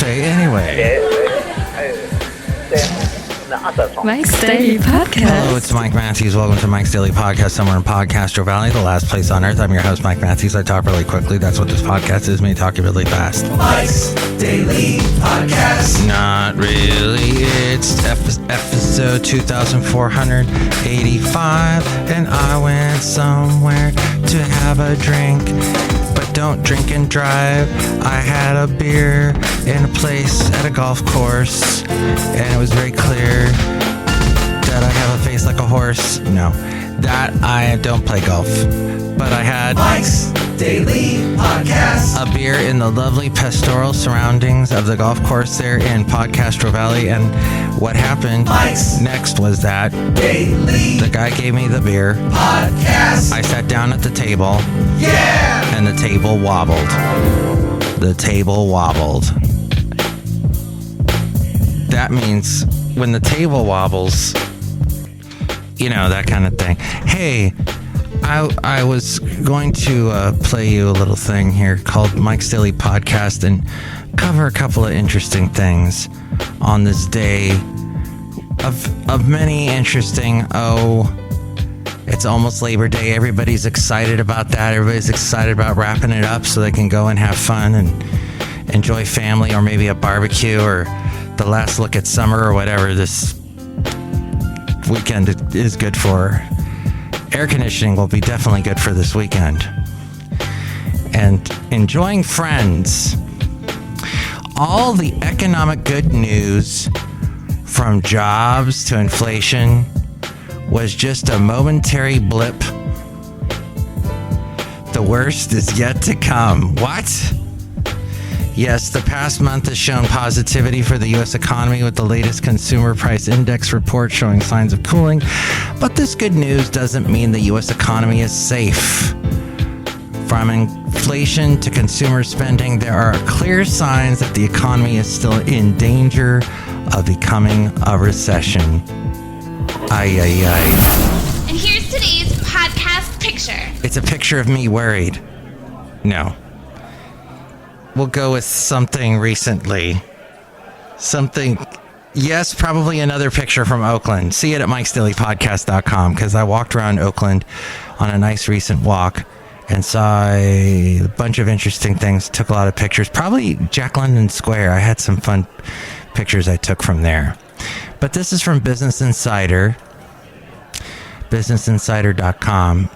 say anyway? Mike's Daily Podcast. Hello, it's Mike Matthews. Welcome to Mike's Daily Podcast, somewhere in Podcastro Valley, the last place on earth. I'm your host, Mike Matthews. I talk really quickly. That's what this podcast is, me talking really fast. Mike's Daily Podcast. Not really. It's episode 2485, and I went somewhere to have a drink. But don't drink and drive. I had a beer in a place at a golf course, and it was very clear that I have a face like a horse. No, that I don't play golf. But I had Mike's Daily Podcast. a beer in the lovely pastoral surroundings of the golf course there in Podcastro Valley. And what happened Mike's next was that Daily the guy gave me the beer. Podcast. I sat down at the table. Yeah! And the table wobbled. The table wobbled. That means when the table wobbles, you know, that kind of thing. Hey, I was going to play you a little thing here called Mike's Daily Podcast and cover a couple of interesting things on this day of many interesting, it's almost Labor Day. Everybody's excited about that. Everybody's excited about wrapping it up so they can go and have fun and enjoy family or maybe a barbecue or the last look at summer or whatever this weekend is good for. Air conditioning will be definitely good for this weekend. And enjoying friends. All the economic good news from jobs to inflation was just a momentary blip. The worst is yet to come. What? Yes, the past month has shown positivity for the U.S. economy with the latest consumer price index report showing signs of cooling. But this good news doesn't mean the U.S. economy is safe. From inflation to consumer spending, there are clear signs that the economy is still in danger of becoming a recession. Ay, ay, ay. And here's today's podcast picture. It's a picture of me worried. No. We'll go with something recently. Yes, probably another picture from Oakland. See it at MikesDailyPodcast.com because I walked around Oakland on a nice recent walk and saw a bunch of interesting things. Took a lot of pictures. Probably Jack London Square. I had some fun pictures I took from there. But this is from Business Insider, businessinsider.com.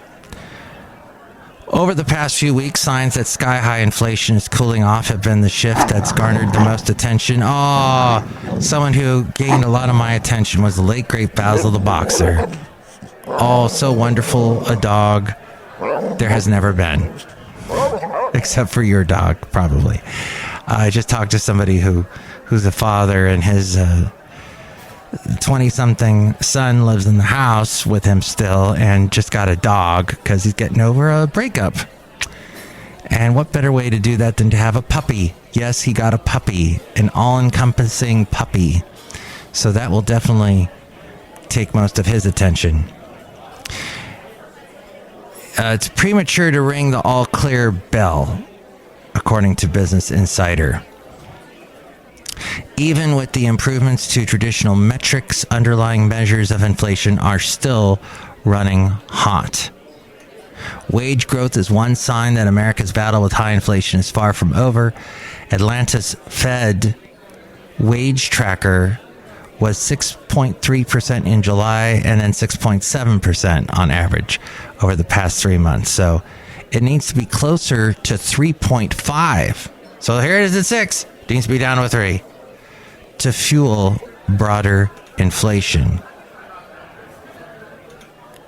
Over the past few weeks, signs that sky-high inflation is cooling off have been the shift that's garnered the most attention. Someone who gained a lot of my attention was the late, great Basil the Boxer. So wonderful a dog there has never been. Except for your dog, probably. I just talked to somebody who's a father, and his 20-something son lives in the house with him still and just got a dog because he's getting over a breakup. And what better way to do that than to have a puppy? Yes, he got a puppy, an all-encompassing puppy. So that will definitely take most of his attention. It's premature to ring the all-clear bell, according to Business Insider. Even with the improvements to traditional metrics, underlying measures of inflation are still running hot. Wage growth is one sign that America's battle with high inflation is far from over. Atlanta's Fed wage tracker was 6.3% in July and then 6.7% on average over the past 3 months. So it needs to be closer to 3.5. So here it is at 6. It needs to be down to 3 to fuel broader inflation.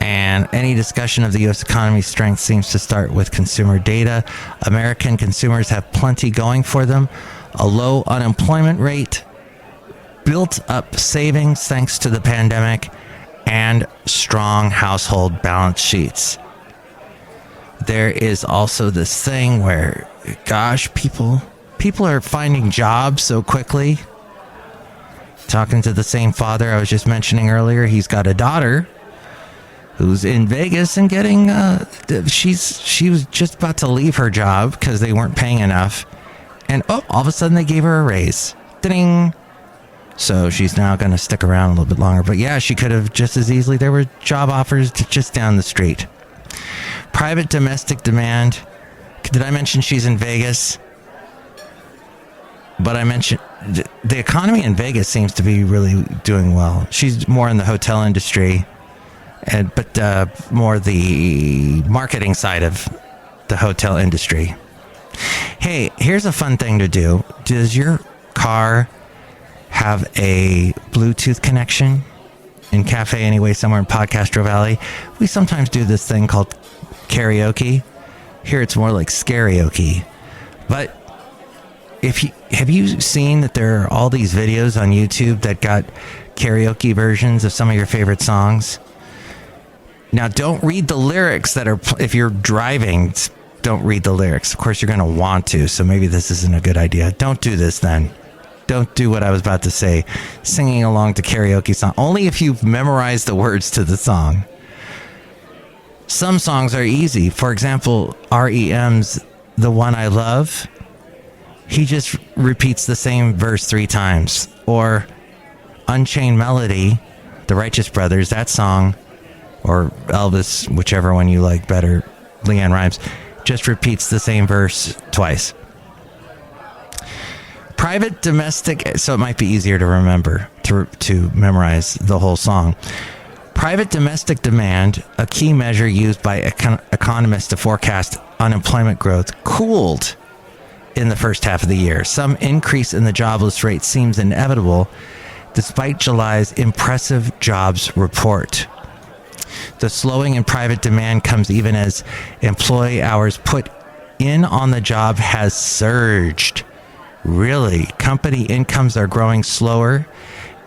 And any discussion of the U.S. economy's strength seems to start with consumer data. American consumers have plenty going for them. A low unemployment rate, built up savings thanks to the pandemic, and strong household balance sheets. There is also this thing where, gosh, people are finding jobs so quickly. Talking to the same father I was just mentioning earlier, he's got a daughter who's in Vegas and getting, she was just about to leave her job because they weren't paying enough. And all of a sudden they gave her a raise. Ding! So she's now going to stick around a little bit longer. But yeah, she could have just as easily. There were job offers just down the street. Private domestic demand. Did I mention she's in Vegas? But I mentioned the economy in Vegas seems to be really doing well. She's more in the hotel industry, but more the marketing side of the hotel industry. Hey, here's a fun thing to do. Does your car have a Bluetooth connection? In Cafe Anyway, somewhere in Podcastro Valley, we sometimes do this thing called karaoke. Here it's more like scarioke. But have you seen that there are all these videos on YouTube that got karaoke versions of some of your favorite songs? Now, don't read the lyrics if you're driving, don't read the lyrics. Of course, you're going to want to, so maybe this isn't a good idea. Don't do this then. Don't do what I was about to say, singing along to karaoke song. Only if you've memorized the words to the song. Some songs are easy. For example, REM's The One I Love. He just repeats the same verse 3 times. Or Unchained Melody, the Righteous Brothers, that song, or Elvis, whichever one you like better, LeAnn Rimes, just repeats the same verse twice. Private domestic, so it might be easier to remember, to memorize the whole song. Private domestic demand, a key measure used by economists to forecast unemployment growth, cooled in the first half of the year. Some increase in the jobless rate seems inevitable, despite July's impressive jobs report. The slowing in private demand comes even as employee hours put in on the job has surged. Really, company incomes are growing slower,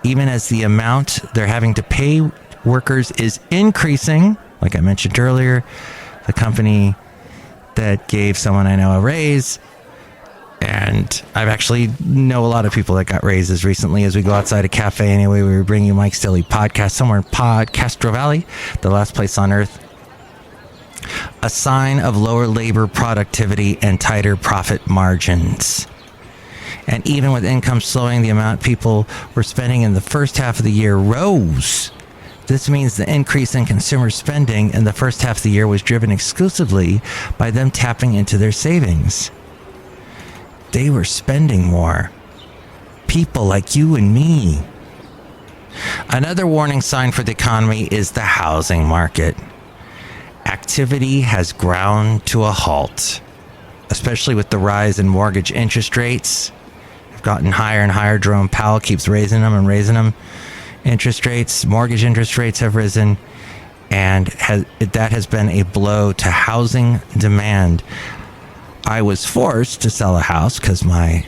even as the amount they're having to pay workers is increasing. Like I mentioned earlier, the company that gave someone I know a raise, and I've actually know a lot of people that got raises recently. As we go outside a cafe anyway, we bring you Mike's Daily Podcast somewhere in Podcastro Valley, the last place on earth. A sign of lower labor productivity and tighter profit margins. And even with income slowing, the amount people were spending in the first half of the year rose. This means the increase in consumer spending in the first half of the year was driven exclusively by them tapping into their savings. They were spending more. People like you and me. Another warning sign for the economy is the housing market. Activity has ground to a halt, especially with the rise in mortgage interest rates. They've gotten higher and higher. Jerome Powell keeps raising them. Interest rates, mortgage interest rates have risen, and that has been a blow to housing demand. I was forced to sell a house because my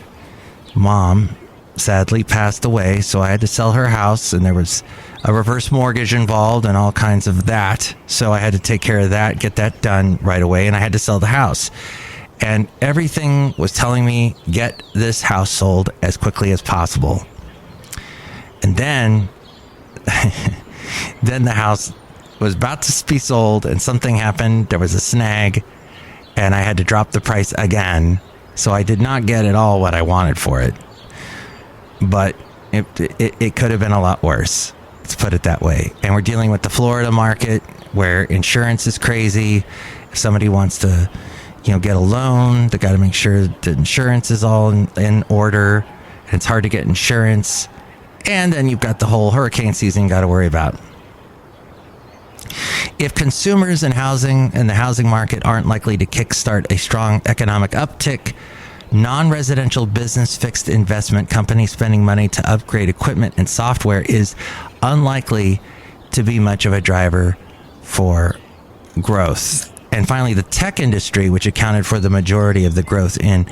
mom sadly passed away, so I had to sell her house, and there was a reverse mortgage involved and all kinds of that. So I had to take care of that, get that done right away, and I had to sell the house. And everything was telling me, get this house sold as quickly as possible. And then the house was about to be sold, and something happened. There was a snag, and I had to drop the price again. So I did not get at all what I wanted for it. But it could have been a lot worse. Let's put it that way. And we're dealing with the Florida market where insurance is crazy. If somebody wants to, get a loan, they got to make sure the insurance is all in order. And it's hard to get insurance. And then you've got the whole hurricane season you got to worry about. If consumers and the housing market aren't likely to kickstart a strong economic uptick, non-residential business fixed investment companies spending money to upgrade equipment and software is unlikely to be much of a driver for growth. And finally, the tech industry, which accounted for the majority of the growth in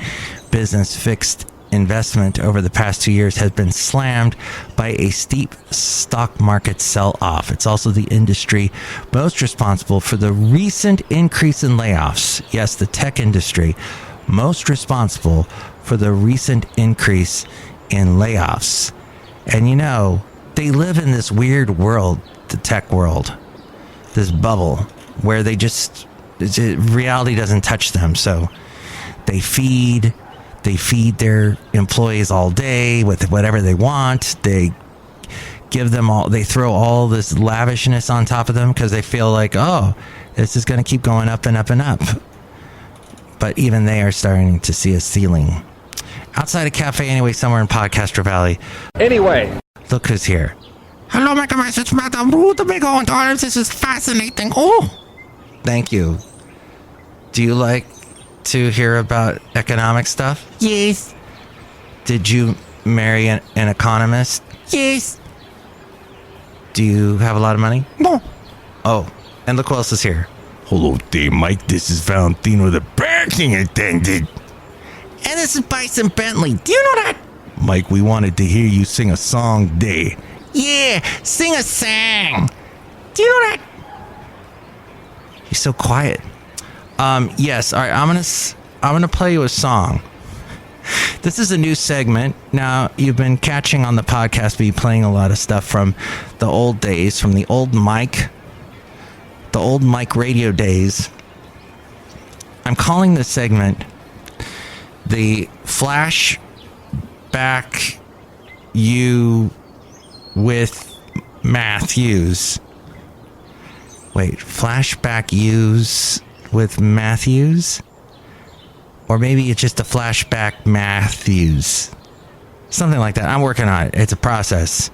business fixed investment over the past 2 years, has been slammed by a steep stock market sell-off. It's also the industry most responsible for the recent increase in layoffs. Yes, the tech industry, most responsible for the recent increase in layoffs. And they live in this weird world, the tech world, this bubble where reality doesn't touch them. So they feed They feed their employees all day with whatever they want. They give them all, they throw all this lavishness on top of them because they feel like, oh, this is going to keep going up and up and up. But even they are starting to see a ceiling. Outside a cafe anyway, somewhere in Podcaster Valley. Anyway. Look who's here. Hello, my it's Madame Rootabega and daughters. This is fascinating. Oh, thank you. Do you like to hear about economic stuff? Yes. Did you marry an economist? Yes. Do you have a lot of money? No. Oh, and look who else is here. Hello there, Mike. This is Valentino, the parking attendant. And this is Bison Bentley. Do you know that? Mike, we wanted to hear you sing a song today. Yeah, sing a song. Do you know that? He's so quiet. Yes. All right. I'm gonna play you a song. This is a new segment. Now, you've been catching on the podcast, me playing a lot of stuff from the old days, from the old Mike radio days. I'm calling this segment the Flashback You with Matthews. Wait, Flashback Yous with Matthews? Or maybe it's just a Flashback Matthews. Something like that. I'm working on it. It's a process.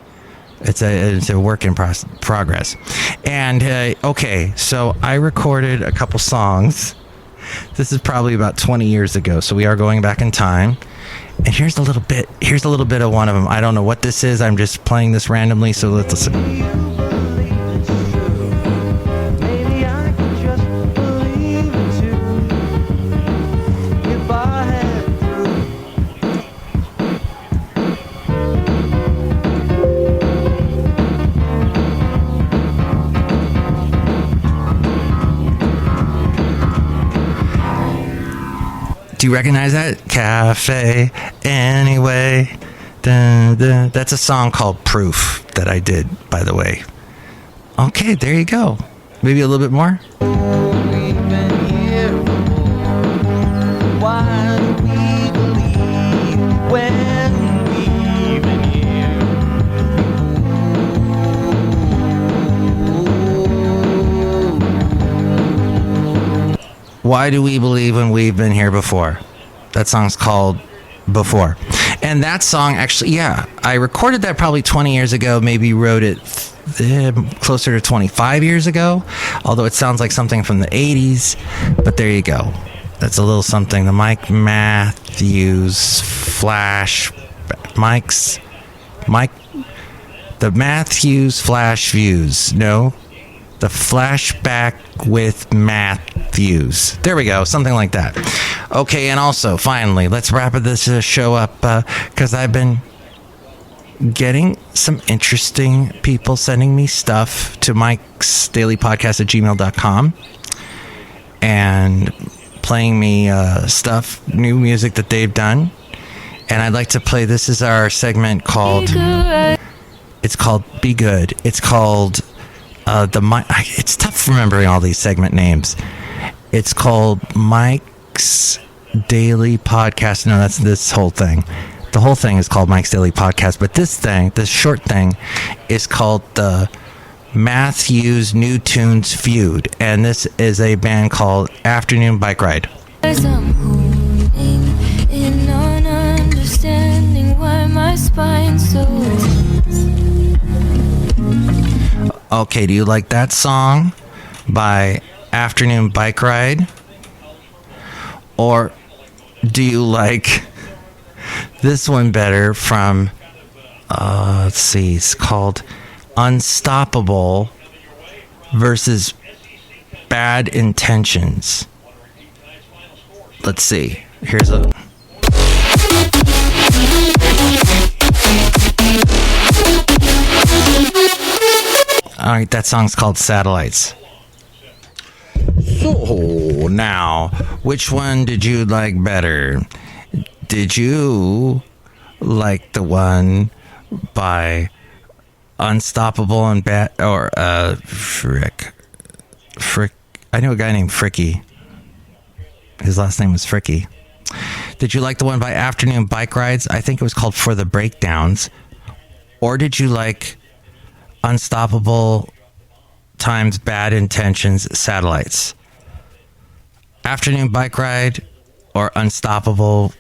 It's a work in progress. And, okay, so I recorded a couple songs. This is probably about 20 years ago, so we are going back in time. And here's a little bit of one of them. I don't know what this is. I'm just playing this randomly, so let's listen. Do you recognize that? Cafe Anyway. Dun, dun. That's a song called Proof that I did, by the way. Okay, there you go. Maybe a little bit more. Why do we believe when we've been here before? That song's called Before. And that song actually, yeah, I recorded that probably 20 years ago, maybe wrote it closer to 25 years ago, although it sounds like something from the 80s, but there you go. That's a little something. The Mike Matthews Flash, the Matthews Flash Views. No, the Flashback with Matthews. There we go, something like that. Okay, and also, finally, let's wrap this show up, because I've been getting some interesting people sending me stuff to MikesDailyPodcast@gmail.com and playing me stuff, new music that they've done. And I'd like to play, this is our segment called, it's called Be Good. It's called it's tough remembering all these segment names. It's called Mike's Daily Podcast. No, that's this whole thing. The whole thing is called Mike's Daily Podcast, but this short thing is called the Matthews New Tunes Feud, and this is a band called Afternoon Bike Ride. I'm holding in on understanding why my spine's so Okay, do you like that song by Afternoon Bike Ride? Or do you like this one better from, let's see, it's called Unstoppable versus Bad Intentions. Let's see. Here's a... All right, that song's called Satellites. So, now, which one did you like better? Did you like the one by Unstoppable and Bad, or, Frick, I knew a guy named Fricky. His last name was Fricky. Did you like the one by Afternoon Bike Rides? I think it was called For the Breakdowns. Or did you like Unstoppable times Bad Intentions Satellites? Afternoon Bike Ride or Unstoppable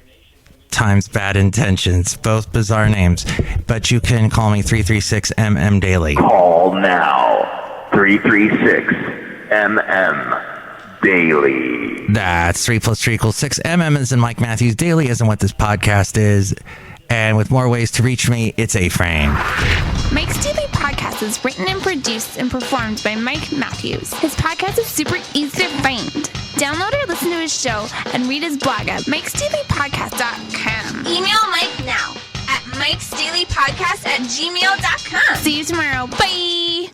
times Bad Intentions. Both bizarre names. But you can call me 336MM Daily. Call now. 336MM Daily. That's 3 + 3 = 6. MM is in Mike Matthews. Daily isn't what this podcast is. And with more ways to reach me, it's A-Frame. Mike's Daily Podcast is written and produced and performed by Mike Matthews. His podcast is super easy to find. Download or listen to his show and read his blog at MikesDailyPodcast.com. Email Mike now at MikesDailyPodcast@gmail.com. See you tomorrow. Bye!